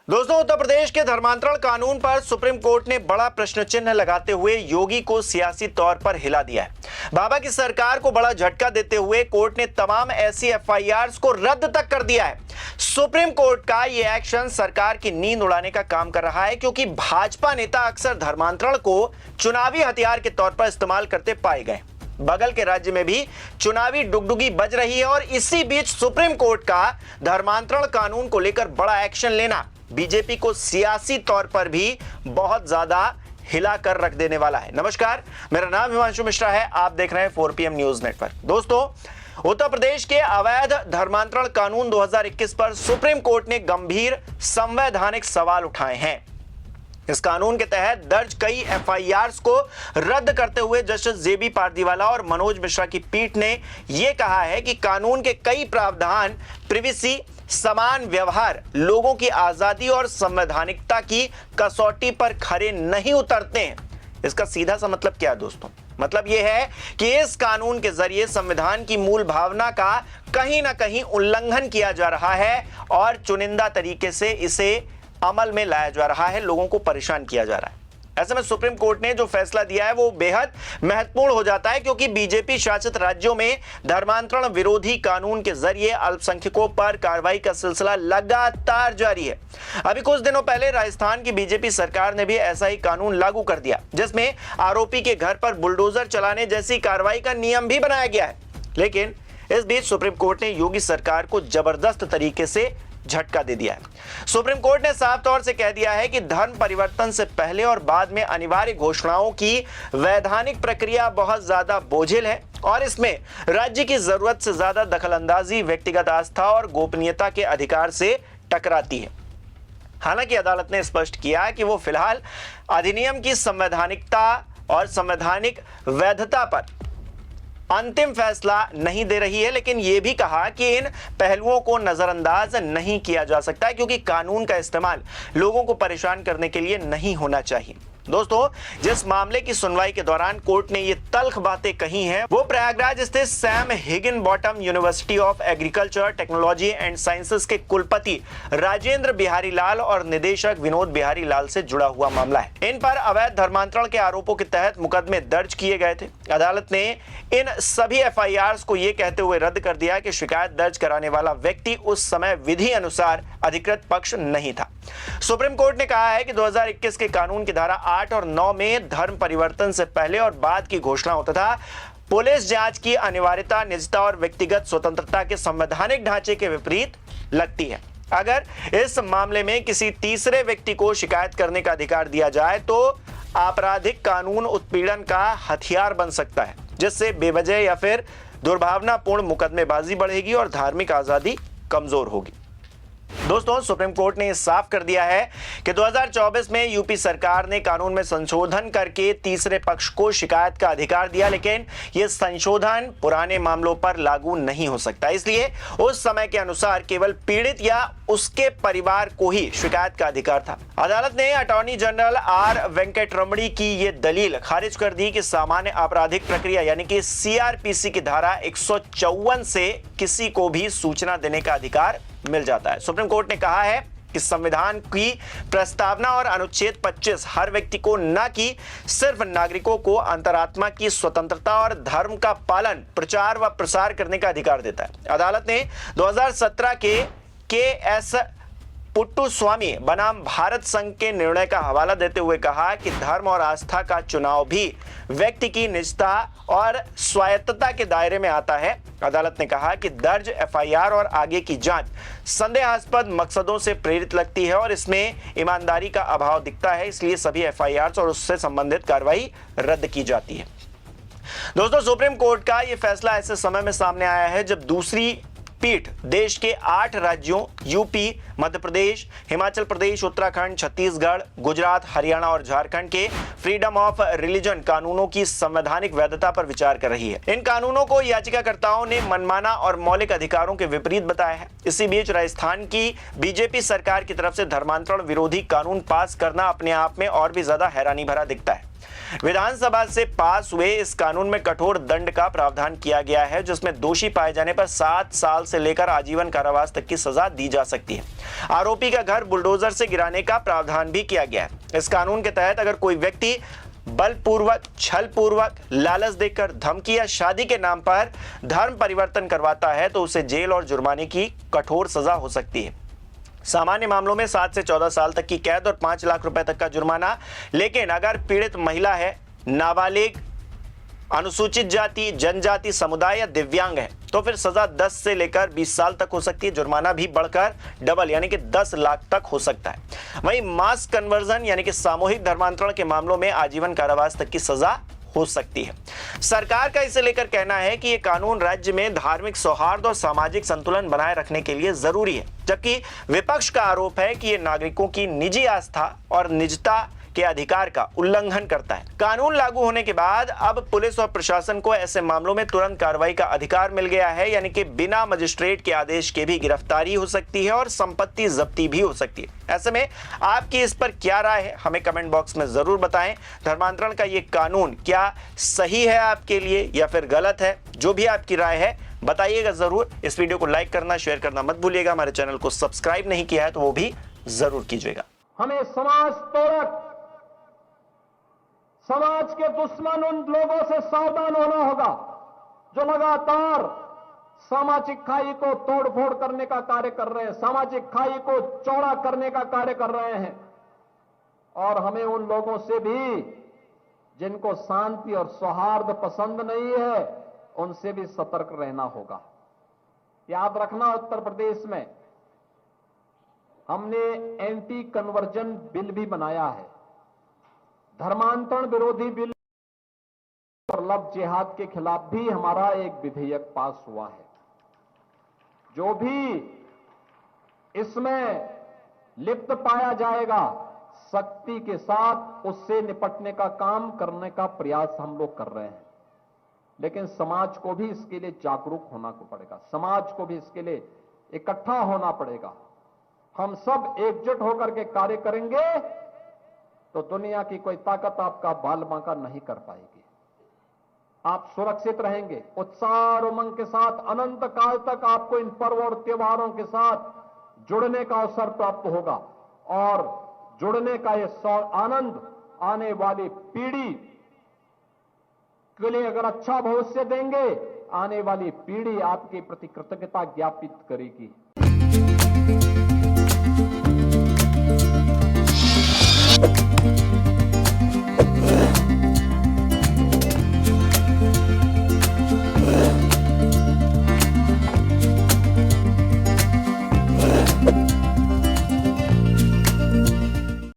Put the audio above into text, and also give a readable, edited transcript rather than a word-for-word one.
दोस्तों, उत्तर प्रदेश के धर्मांतरण कानून पर सुप्रीम कोर्ट ने बड़ा प्रश्न चिन्ह लगाते हुए योगी को सियासी तौर पर हिला दिया है। बाबा की सरकार को बड़ा झटका देते हुए कोर्ट ने तमाम ऐसी एफआईआर्स को रद्द तक कर दिया है। सुप्रीम कोर्ट का यह एक्शन सरकार की नींद उड़ाने का काम कर रहा है, क्योंकि भाजपा नेता अक्सर धर्मांतरण को चुनावी हथियार के तौर पर इस्तेमाल करते पाए गए। बगल के राज्य में भी चुनावी डुगडुगी बज रही है और इसी बीच सुप्रीम कोर्ट का धर्मांतरण कानून को लेकर बड़ा एक्शन लेना बीजेपी को सियासी तौर पर भी बहुत ज्यादा हिला कर रख देने वाला है। नमस्कार, मेरा नाम हिमांशु मिश्रा है, आप देख रहे हैं 4PM न्यूज नेटवर्क। दोस्तों, उत्तर प्रदेश के अवैध धर्मांतरण कानून 2021 पर सुप्रीम कोर्ट ने गंभीर संवैधानिक सवाल उठाए हैं। इस कानून के तहत दर्ज कई एफआईआर्स को रद्द करते हुए जस्टिस जेबी पारदीवाला और मनोज मिश्रा की पीठ ने यह कहा है कि कानून के कई प्रावधान प्रिवेसी, समान व्यवहार, लोगों की आजादी और संवैधानिकता की कसौटी पर खरे नहीं उतरते हैं। इसका सीधा सा मतलब क्या है दोस्तों? मतलब यह है कि इस कानून के जरिए संविधान की मूल भावना का कहीं ना कहीं उल्लंघन किया जा रहा है और चुनिंदा तरीके से इसे अमल में लाया जा रहा है, लोगों को परेशान किया जा रहा है। ऐसे में सुप्रीम कोर्ट ने जो फैसला दिया है वो बेहद महत्वपूर्ण हो जाता है, क्योंकि बीजेपी शासित राज्यों में धर्मांतरण विरोधी कानून के जरिए अल्पसंख्यकों पर कार्रवाई का सिलसिला लगातार जारी है। अभी कुछ दिनों पहले राजस्थान की बीजेपी सरकार ने भी ऐसा ही कानून लागू कर दिया, जिसमें आरोपी के घर पर बुलडोजर चलाने जैसी कार्रवाई का नियम भी बनाया गया है। लेकिन इस बीच सुप्रीम कोर्ट ने योगी सरकार को जबरदस्त तरीके से झटका दे दिया है। सुप्रीम कोर्ट ने साफ तौर से कह दिया है कि धर्म परिवर्तन से पहले और बाद में अनिवार्य घोषणाओं की वैधानिक प्रक्रिया बहुत ज्यादा बोझिल है और इसमें राज्य की जरूरत से ज्यादा दखलंदाजी व्यक्तिगत आस्था और गोपनीयता के अधिकार से टकराती है। हालांकि अदालत ने स्पष्ट किया कि वो फिलहाल अधिनियम की संवैधानिकता और संवैधानिक वैधता पर अंतिम फैसला नहीं दे रही है, लेकिन यह भी कहा कि इन पहलुओं को नजरअंदाज नहीं किया जा सकता, क्योंकि कानून का इस्तेमाल लोगों को परेशान करने के लिए नहीं होना चाहिए। दोस्तों, जिस मामले की सुनवाई के दौरान कोर्ट ने ये तल्ख बातें कही हैं, वो प्रयागराज स्थित Sam Higginbottom university of agriculture, technology and sciences के कुलपति राजेंद्र बिहारी लाल और निदेशक विनोद बिहारी लाल से जुड़ा हुआ मामला है। इन पर अवैध धर्मांतरण के आरोपों के तहत मुकदमे दर्ज किए गए थे। अदालत ने इन सभी एफआईआर्स को यह कहते हुए रद्द कर दिया कि शिकायत दर्ज कराने वाला व्यक्ति उस समय विधि अनुसार अधिकृत पक्ष नहीं था। सुप्रीम कोर्ट ने कहा है कि 2021 के कानून की धारा 8 और 9 में धर्म परिवर्तन से पहले और बाद की घोषणाओं तथा पुलिस जांच की अनिवार्यता निजता और व्यक्तिगत स्वतंत्रता के संवैधानिक ढांचे के विपरीत लगती है। अगर इस मामले में किसी तीसरे व्यक्ति को शिकायत करने का अधिकार दिया जाए तो आपराधिक कानून उत्पीड़न का हथियार बन सकता है, जिससे बेवजह या फिर दुर्भावनापूर्ण मुकदमेबाजी बढ़ेगी और धार्मिक आजादी कमजोर होगी। दोस्तों, सुप्रीम कोर्ट ने साफ कर दिया है कि 2024 में यूपी सरकार ने कानून में संशोधन करके तीसरे पक्ष को शिकायत का अधिकार दिया, लेकिन यह संशोधन पुराने मामलों पर लागू नहीं हो सकता। इसलिए उस समय के अनुसार केवल पीड़ित या उसके परिवार को ही शिकायत का अधिकार था। अदालत ने अटॉर्नी जनरल आर वेंकटरमणी की यह दलील खारिज कर दी कि सामान्य आपराधिक प्रक्रिया यानी कि सीआरपीसी की धारा 154 से किसी को भी सूचना देने का अधिकार मिल जाता है। सुप्रीम कोर्ट ने कहा है कि संविधान की प्रस्तावना और अनुच्छेद 25 हर व्यक्ति को न कि सिर्फ नागरिकों को अंतरात्मा की स्वतंत्रता और धर्म का पालन, प्रचार व प्रसार करने का अधिकार देता है। अदालत ने 2017 के एस पुट्टुस्वामी बनाम भारत संघ के निर्णय का हवाला देते हुए कहा कि धर्म और आस्था का चुनाव भी व्यक्ति की निजता और स्वायत्तता के दायरे में आता है। अदालत ने कहा कि दर्ज एफआईआर और आगे की जांच संदेहास्पद मकसदों से प्रेरित लगती है और इसमें ईमानदारी का अभाव दिखता है, इसलिए सभी एफआईआर और उससे संबंधित कार्रवाई रद्द की जाती है। दोस्तों, सुप्रीम कोर्ट का यह फैसला ऐसे समय में सामने आया है जब दूसरी पीठ देश के 8 राज्यों यूपी, मध्य प्रदेश, हिमाचल प्रदेश, उत्तराखंड, छत्तीसगढ़, गुजरात, हरियाणा और झारखंड के फ्रीडम ऑफ रिलीजन कानूनों की संवैधानिक वैधता पर विचार कर रही है। इन कानूनों को याचिकाकर्ताओं ने मनमाना और मौलिक अधिकारों के विपरीत बताया है। इसी बीच राजस्थान की बीजेपी सरकार की तरफ से धर्मांतरण विरोधी कानून पास करना अपने आप में और भी ज्यादा हैरानी भरा दिखता है। विधानसभा से पास हुए इस कानून में कठोर दंड का प्रावधान किया गया है, जिसमें दोषी पाए जाने पर 7 साल से लेकर आजीवन कारावास तक की सजा दी जा सकती है। आरोपी का घर बुलडोजर से गिराने का प्रावधान भी किया गया है। इस कानून के तहत अगर कोई व्यक्ति बलपूर्वक, छलपूर्वक, लालच देकर, धमकी या शादी के नाम पर धर्म परिवर्तन करवाता है तो उसे जेल और जुर्माने की कठोर सजा हो सकती है। सामान्य मामलों में 7 से 14 साल तक की कैद और 5 लाख रुपए तक का जुर्माना। लेकिन अगर पीड़ित महिला है, नाबालिग, अनुसूचित जाति, जनजाति समुदाय या दिव्यांग है तो फिर सजा 10 से लेकर 20 साल तक हो सकती है। जुर्माना भी बढ़कर डबल यानी कि 10 लाख तक हो सकता है। वहीं मास कन्वर्जन यानी कि सामूहिक धर्मांतरण के मामलों में आजीवन कारावास तक की सजा हो सकती है। सरकार का इसे लेकर कहना है कि यह कानून राज्य में धार्मिक सौहार्द और सामाजिक संतुलन बनाए रखने के लिए जरूरी है, जबकि विपक्ष का आरोप है कि यह नागरिकों की निजी आस्था और निजता के अधिकार का उल्लंघन करता है। कानून लागू होने के बाद अब पुलिस और प्रशासन को ऐसे मामलों में तुरंत कार्रवाई का अधिकार मिल गया है, यानी कि बिना मजिस्ट्रेट के आदेश के भी गिरफ्तारी हो सकती है और संपत्ति जब्ती भी हो सकती है। ऐसे में आपकी इस पर क्या राय है, हमें कमेंट बॉक्स में जरूर बताएं। धर्मांतरण का ये कानून क्या सही है आपके लिए या फिर गलत है? जो भी आपकी राय है बताइएगा जरूर। इस वीडियो को लाइक करना, शेयर करना मत भूलिएगा। हमारे चैनल को सब्सक्राइब नहीं किया है तो वो भी जरूर कीजिएगा। हमें समाज तोड़क, समाज के दुश्मन उन लोगों से सावधान होना होगा जो लगातार सामाजिक खाई को तोड़फोड़ करने का कार्य कर रहे हैं, सामाजिक खाई को चौड़ा करने का कार्य कर रहे हैं। और हमें उन लोगों से भी जिनको शांति और सौहार्द पसंद नहीं है, उनसे भी सतर्क रहना होगा। याद रखना, उत्तर प्रदेश में हमने एंटी कन्वर्जन बिल भी बनाया है, धर्मांतरण विरोधी बिल और लव जिहाद के खिलाफ भी हमारा एक विधेयक पास हुआ है। जो भी इसमें लिप्त पाया जाएगा, सख्ती के साथ उससे निपटने का काम करने का प्रयास हम लोग कर रहे हैं। लेकिन समाज को भी इसके लिए जागरूक होना पड़ेगा, समाज को भी इसके लिए इकट्ठा होना पड़ेगा। हम सब एकजुट होकर के कार्य करेंगे तो दुनिया की कोई ताकत आपका बाल बांका नहीं कर पाएगी। आप सुरक्षित रहेंगे, उत्साह और उमंग के साथ अनंत काल तक आपको इन पर्व और त्योहारों के साथ जुड़ने का अवसर प्राप्त होगा। और जुड़ने का यह आनंद आने वाली पीढ़ी के लिए अगर अच्छा भविष्य देंगे, आने वाली पीढ़ी आपके प्रति कृतज्ञता ज्ञापित करेगी। We'll be right back.